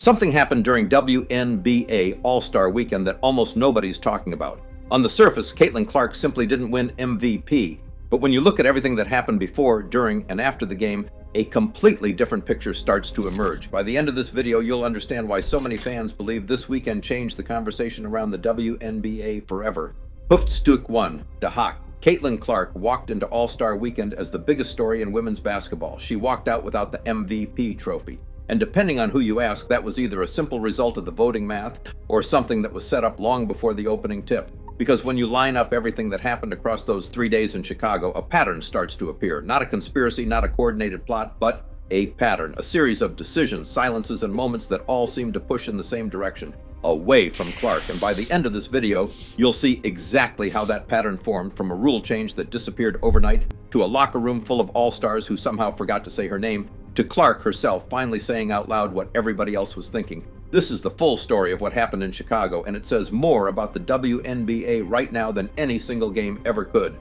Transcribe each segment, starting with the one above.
Something happened during WNBA All-Star Weekend that almost nobody's talking about. On the surface, Caitlin Clark simply didn't win MVP, but when you look at everything that happened before, during, and after the game, a completely different picture starts to emerge. By the end of this video, you'll understand why so many fans believe this weekend changed the conversation around the WNBA forever. Hoofdstuk 1, De Haak. Caitlin Clark walked into All-Star Weekend as the biggest story in women's basketball. She walked out without the MVP trophy. And depending on who you ask, that was either a simple result of the voting math or something that was set up long before the opening tip. Because when you line up everything that happened across those 3 days in Chicago, a pattern starts to appear. Not a conspiracy, not a coordinated plot, but a pattern. A series of decisions, silences, and moments that all seem to push in the same direction, away from Clark. And by the end of this video, you'll see exactly how that pattern formed, from a rule change that disappeared overnight, to a locker room full of all-stars who somehow forgot to say her name, to Clark herself finally saying out loud what everybody else was thinking. This is the full story of what happened in Chicago, and it says more about the WNBA right now than any single game ever could.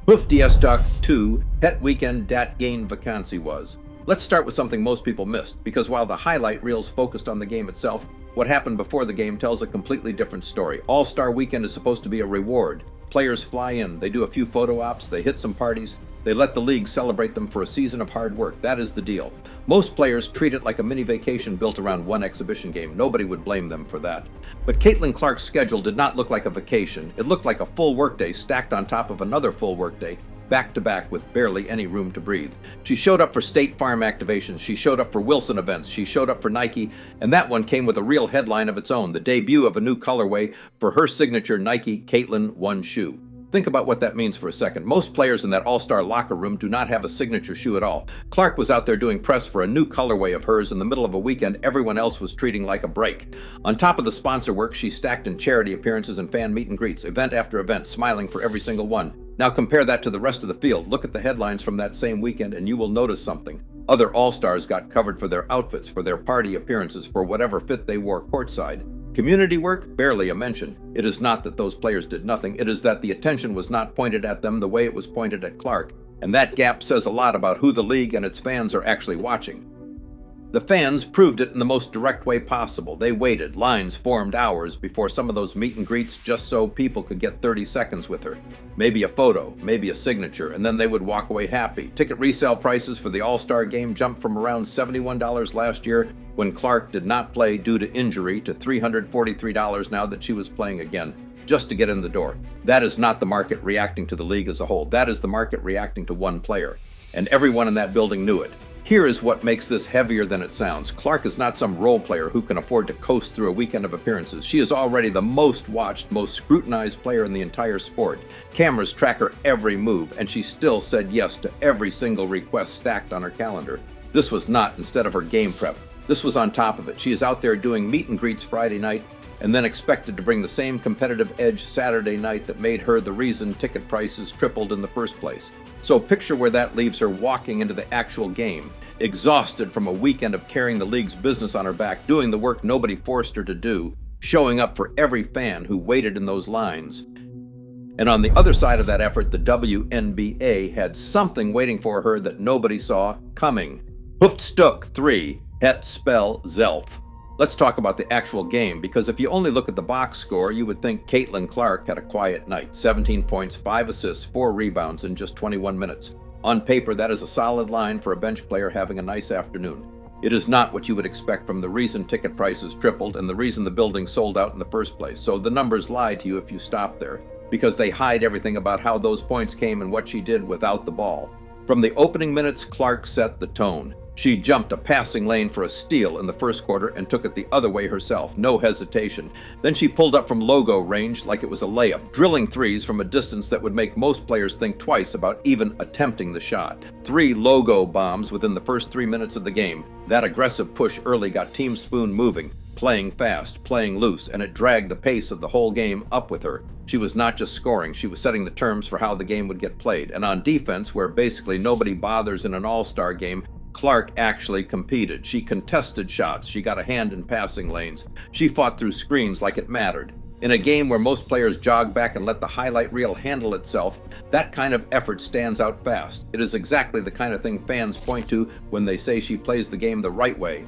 Hoofdstuk 2, Het Weekend dat geen vakantie was. Let's start with something most people missed, because while the highlight reels focused on the game itself, what happened before the game tells a completely different story. All-Star Weekend is supposed to be a reward. Players fly in, they do a few photo ops, they hit some parties, they let the league celebrate them for a season of hard work. That is the deal. Most players treat it like a mini vacation built around one exhibition game. Nobody would blame them for that. But Caitlin Clark's schedule did not look like a vacation. It looked like a full workday stacked on top of another full workday, back to back with barely any room to breathe. She showed up for State Farm activations, she showed up for Wilson events, she showed up for Nike, and that one came with a real headline of its own, the debut of a new colorway for her signature Nike Caitlin 1 shoe. Think about what that means for a second. Most players in that all-star locker room do not have a signature shoe at all. Clark was out there doing press for a new colorway of hers in the middle of a weekend everyone else was treating like a break. On top of the sponsor work, she stacked in charity appearances and fan meet and greets, event after event, smiling for every single one. Now compare that to the rest of the field. Look at the headlines from that same weekend and you will notice something. Other all-stars got covered for their outfits, for their party appearances, for whatever fit they wore courtside. Community work? Barely a mention. It is not that those players did nothing, it is that the attention was not pointed at them the way it was pointed at Clark, and that gap says a lot about who the league and its fans are actually watching. The fans proved it in the most direct way possible. They waited, lines formed hours before some of those meet and greets just so people could get 30 seconds with her. Maybe a photo, maybe a signature, and then they would walk away happy. Ticket resale prices for the All-Star Game jumped from around $71 last year when Clark did not play due to injury to $343 now that she was playing again, just to get in the door. That is not the market reacting to the league as a whole. That is the market reacting to one player. And everyone in that building knew it. Here is what makes this heavier than it sounds. Clark is not some role player who can afford to coast through a weekend of appearances. She is already the most watched, most scrutinized player in the entire sport. Cameras track her every move, and she still said yes to every single request stacked on her calendar. This was not instead of her game prep. This was on top of it. She is out there doing meet and greets Friday night, and then expected to bring the same competitive edge Saturday night that made her the reason ticket prices tripled in the first place. So picture where that leaves her walking into the actual game, exhausted from a weekend of carrying the league's business on her back, doing the work nobody forced her to do, showing up for every fan who waited in those lines. And on the other side of that effort, the WNBA had something waiting for her that nobody saw coming. Hoofdstuk 3, Het Spel Zelf. Let's talk about the actual game, because if you only look at the box score, you would think Caitlin Clark had a quiet night. 17 points, 5 assists, 4 rebounds in just 21 minutes. On paper, that is a solid line for a bench player having a nice afternoon. It is not what you would expect from the reason ticket prices tripled and the reason the building sold out in the first place. So the numbers lie to you if you stop there, because they hide everything about how those points came and what she did without the ball. From the opening minutes, Clark set the tone. She jumped a passing lane for a steal in the first quarter and took it the other way herself, no hesitation. Then she pulled up from logo range like it was a layup, drilling threes from a distance that would make most players think twice about even attempting the shot. 3 logo bombs within the first 3 minutes of the game. That aggressive push early got Team Spoon moving, playing fast, playing loose, and it dragged the pace of the whole game up with her. She was not just scoring, she was setting the terms for how the game would get played. And on defense, where basically nobody bothers in an all-star game, Clark actually competed. She contested shots. She got a hand in passing lanes. She fought through screens like it mattered. In a game where most players jog back and let the highlight reel handle itself, that kind of effort stands out fast. It is exactly the kind of thing fans point to when they say she plays the game the right way.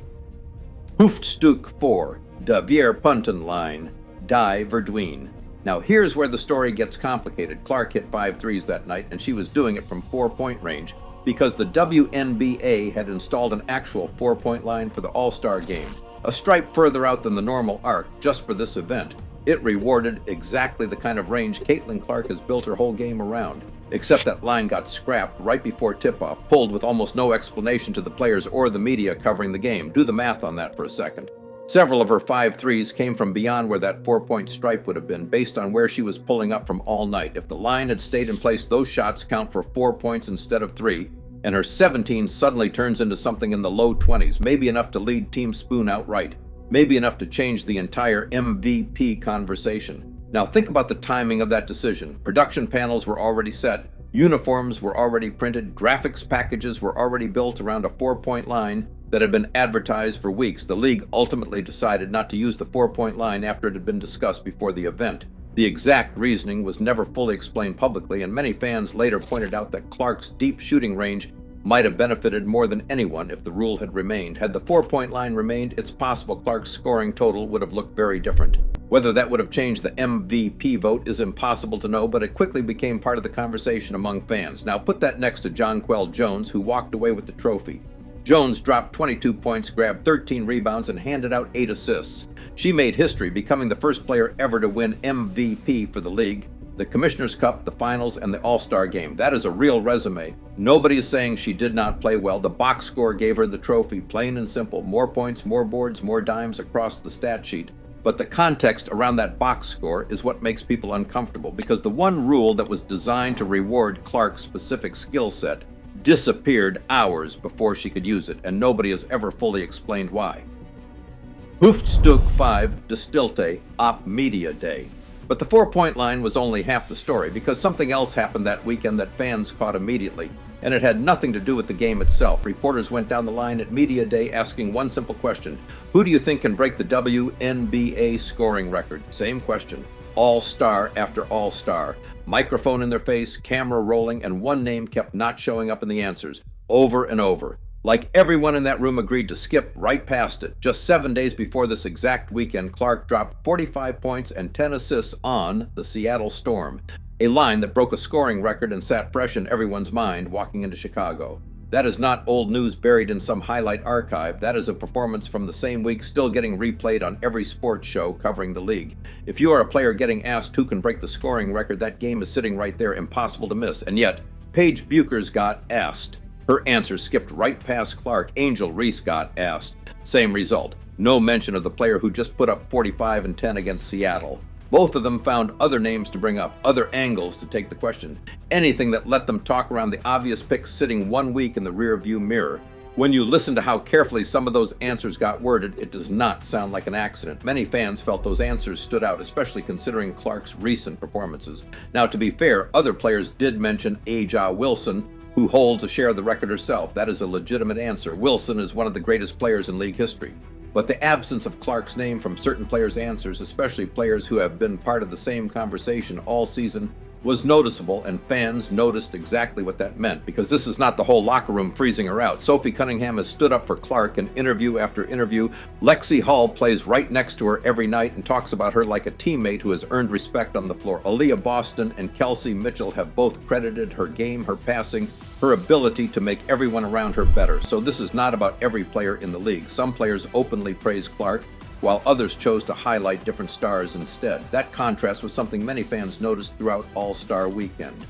Hoofdstuk 4, De Vierpuntenlijn, Die Verdween. Now here's where the story gets complicated. Clark hit 5 threes that night, and she was doing it from 4-point range because the WNBA had installed an actual 4-point line for the All-Star game, a stripe further out than the normal arc just for this event. It rewarded exactly the kind of range Caitlin Clark has built her whole game around, except that line got scrapped right before tip-off, pulled with almost no explanation to the players or the media covering the game. Do the math on that for a second. Several of her 5 threes came from beyond where that 4-point stripe would have been, based on where she was pulling up from all night. If the line had stayed in place, those shots count for 4 points instead of 3, and her 17 suddenly turns into something in the low 20s, maybe enough to lead Team Spoon outright, maybe enough to change the entire MVP conversation. Now think about the timing of that decision. Production panels were already set, uniforms were already printed, graphics packages were already built around a 4-point line that had been advertised for weeks. The league ultimately decided not to use the 4-point line after it had been discussed before the event. The exact reasoning was never fully explained publicly, and many fans later pointed out that Clark's deep shooting range might have benefited more than anyone if the rule had remained. Had the 4-point line remained, it's possible Clark's scoring total would have looked very different. Whether that would have changed the MVP vote is impossible to know, but it quickly became part of the conversation among fans. Now put that next to Jonquel Jones, who walked away with the trophy. Jones dropped 22 points, grabbed 13 rebounds, and handed out 8 assists. She made history, becoming the first player ever to win MVP for the league, the Commissioner's Cup, the Finals, and the All-Star Game. That is a real resume. Nobody is saying she did not play well. The box score gave her the trophy, plain and simple. More points, more boards, more dimes across the stat sheet. But the context around that box score is what makes people uncomfortable, because the one rule that was designed to reward Clark's specific skill set disappeared hours before she could use it, and nobody has ever fully explained why. Hoofdstuk 5, De Stilte, op Media Day. But the 4-point line was only half the story, because something else happened that weekend that fans caught immediately, and it had nothing to do with the game itself. Reporters went down the line at Media Day asking one simple question: who do you think can break the WNBA scoring record? Same question. All-star after all-star. Microphone in their face, camera rolling, and one name kept not showing up in the answers, over and over. Like everyone in that room agreed to skip right past it. Just 7 days before this exact weekend, Clark dropped 45 points and 10 assists on the Seattle Storm, a line that broke a scoring record and sat fresh in everyone's mind walking into Chicago. That is not old news buried in some highlight archive. That is a performance from the same week still getting replayed on every sports show covering the league. If you are a player getting asked who can break the scoring record, that game is sitting right there, impossible to miss. And yet, Paige Bueckers got asked. Her answer skipped right past Clark. Angel Reese got asked. Same result. No mention of the player who just put up 45 and 10 against Seattle. Both of them found other names to bring up, other angles to take the question. Anything that let them talk around the obvious picks sitting 1 week in the rearview mirror. When you listen to how carefully some of those answers got worded, it does not sound like an accident. Many fans felt those answers stood out, especially considering Clark's recent performances. Now, to be fair, other players did mention A'ja Wilson, who holds a share of the record herself. That is a legitimate answer. Wilson is one of the greatest players in league history. But the absence of Clark's name from certain players' answers, especially players who have been part of the same conversation all season, was noticeable, and fans noticed exactly what that meant, because this is not the whole locker room freezing her out. Sophie Cunningham has stood up for Clark in interview after interview. Lexi Hall plays right next to her every night and talks about her like a teammate who has earned respect on the floor. Aaliyah Boston and Kelsey Mitchell have both credited her game, her passing, her ability to make everyone around her better. So this is not about every player in the league. Some players openly praise Clark, while others chose to highlight different stars instead. That contrast was something many fans noticed throughout All-Star Weekend.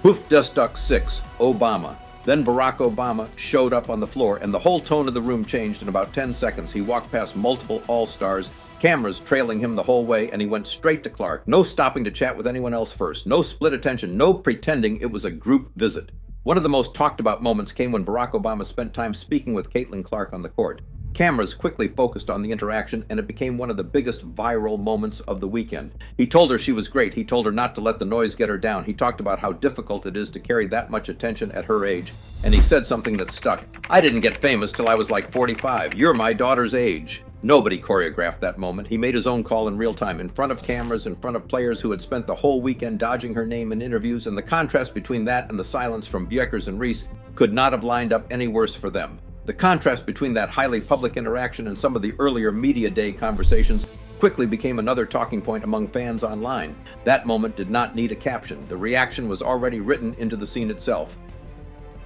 Hoofdstuk 6, Obama. Then Barack Obama showed up on the floor, and the whole tone of the room changed in about 10 seconds. He walked past multiple All-Stars, cameras trailing him the whole way, and he went straight to Clark. No stopping to chat with anyone else first. No split attention. No pretending it was a group visit. One of the most talked about moments came when Barack Obama spent time speaking with Caitlin Clark on the court. Cameras quickly focused on the interaction, and it became one of the biggest viral moments of the weekend. He told her she was great. He told her not to let the noise get her down. He talked about how difficult it is to carry that much attention at her age, and he said something that stuck. "I didn't get famous till I was like 45. You're my daughter's age." Nobody choreographed that moment. He made his own call in real time, in front of cameras, in front of players who had spent the whole weekend dodging her name in interviews, and the contrast between that and the silence from Bueckers and Reese could not have lined up any worse for them. The contrast between that highly public interaction and some of the earlier media day conversations quickly became another talking point among fans online. That moment did not need a caption. The reaction was already written into the scene itself.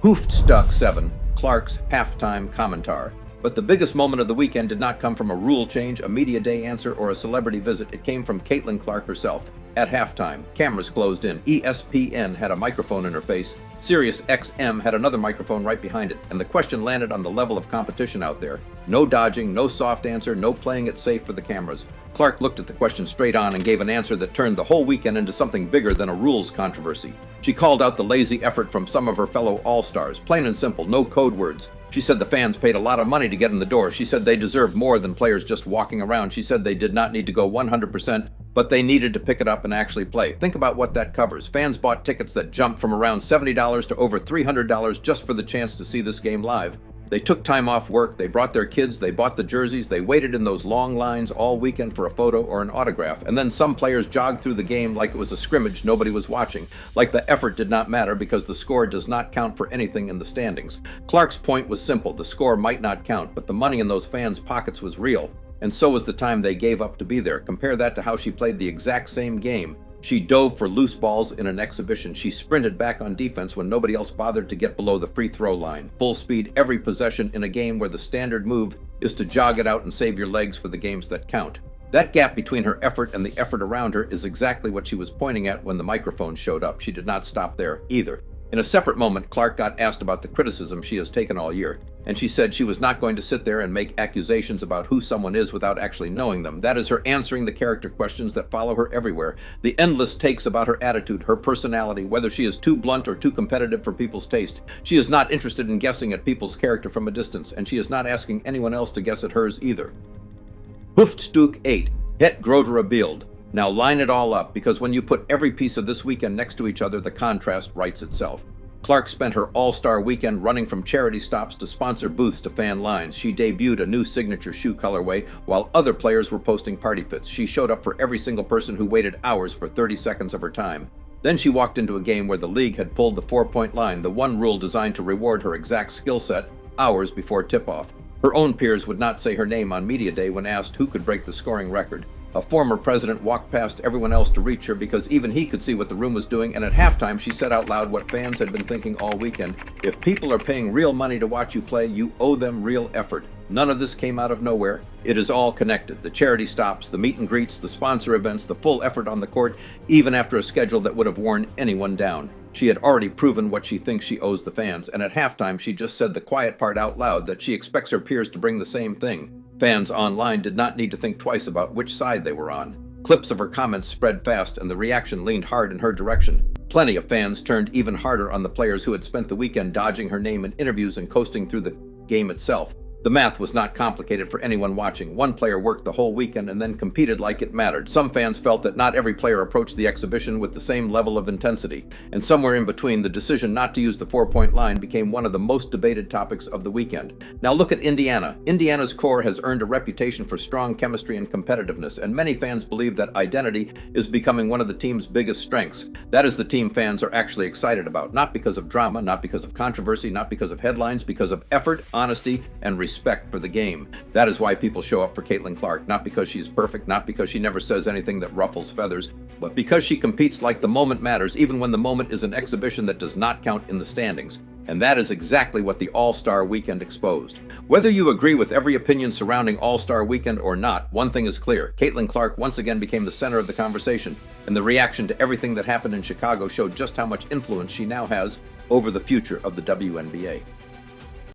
Hoofdstuck 7, Clark's halftime commentar. But the biggest moment of the weekend did not come from a rule change, a media day answer, or a celebrity visit. It came from Caitlin Clark herself. At halftime, cameras closed in. ESPN had a microphone in her face. Sirius XM had another microphone right behind it. And the question landed on the level of competition out there. No dodging, no soft answer, no playing it safe for the cameras. Clark looked at the question straight on and gave an answer that turned the whole weekend into something bigger than a rules controversy. She called out the lazy effort from some of her fellow All-Stars. Plain and simple, no code words. She said the fans paid a lot of money to get in the door. She said they deserved more than players just walking around. She said they did not need to go 100%, but they needed to pick it up and actually play. Think about what that covers. Fans bought tickets that jumped from around $70 to over $300 just for the chance to see this game live. They took time off work, they brought their kids, they bought the jerseys, they waited in those long lines all weekend for a photo or an autograph, and then some players jogged through the game like it was a scrimmage nobody was watching, like the effort did not matter because the score does not count for anything in the standings. Clark's point was simple: the score might not count, but the money in those fans' pockets was real, and so was the time they gave up to be there. Compare that to how she played the exact same game. She dove for loose balls in an exhibition. She sprinted back on defense when nobody else bothered to get below the free throw line. Full speed every possession in a game where the standard move is to jog it out and save your legs for the games that count. That gap between her effort and the effort around her is exactly what she was pointing at when the microphone showed up. She did not stop there either. In a separate moment, Clark got asked about the criticism she has taken all year, and she said she was not going to sit there and make accusations about who someone is without actually knowing them. That is her answering the character questions that follow her everywhere. The endless takes about her attitude, her personality, whether she is too blunt or too competitive for people's taste. She is not interested in guessing at people's character from a distance, and she is not asking anyone else to guess at hers either. Hoofdstuk 8, Het grotere beeld. Now line it all up, because when you put every piece of this weekend next to each other, the contrast writes itself. Clark spent her all-star weekend running from charity stops to sponsor booths to fan lines. She debuted a new signature shoe colorway while other players were posting party fits. She showed up for every single person who waited hours for 30 seconds of her time. Then she walked into a game where the league had pulled the 4-point line, the one rule designed to reward her exact skill set, hours before tip-off. Her own peers would not say her name on media day when asked who could break the scoring record. A former president walked past everyone else to reach her because even he could see what the room was doing, and at halftime she said out loud what fans had been thinking all weekend: if people are paying real money to watch you play, you owe them real effort. None of this came out of nowhere. It is all connected. The charity stops, the meet and greets, the sponsor events, the full effort on the court, even after a schedule that would have worn anyone down. She had already proven what she thinks she owes the fans, and at halftime she just said the quiet part out loud, that she expects her peers to bring the same thing. Fans online did not need to think twice about which side they were on. Clips of her comments spread fast, and the reaction leaned hard in her direction. Plenty of fans turned even harder on the players who had spent the weekend dodging her name in interviews and coasting through the game itself. The math was not complicated for anyone watching. One player worked the whole weekend and then competed like it mattered. Some fans felt that not every player approached the exhibition with the same level of intensity. And somewhere in between, the decision not to use the 4-point line became one of the most debated topics of the weekend. Now look at Indiana. Indiana's core has earned a reputation for strong chemistry and competitiveness, and many fans believe that identity is becoming one of the team's biggest strengths. That is the team fans are actually excited about, not because of drama, not because of controversy, not because of headlines, because of effort, honesty, and respect for the game. That is why people show up for Caitlin Clark, not because she is perfect, not because she never says anything that ruffles feathers, but because she competes like the moment matters, even when the moment is an exhibition that does not count in the standings. And that is exactly what the All-Star Weekend exposed. Whether you agree with every opinion surrounding All-Star Weekend or not, one thing is clear: Caitlin Clark once again became the center of the conversation, and the reaction to everything that happened in Chicago showed just how much influence she now has over the future of the WNBA.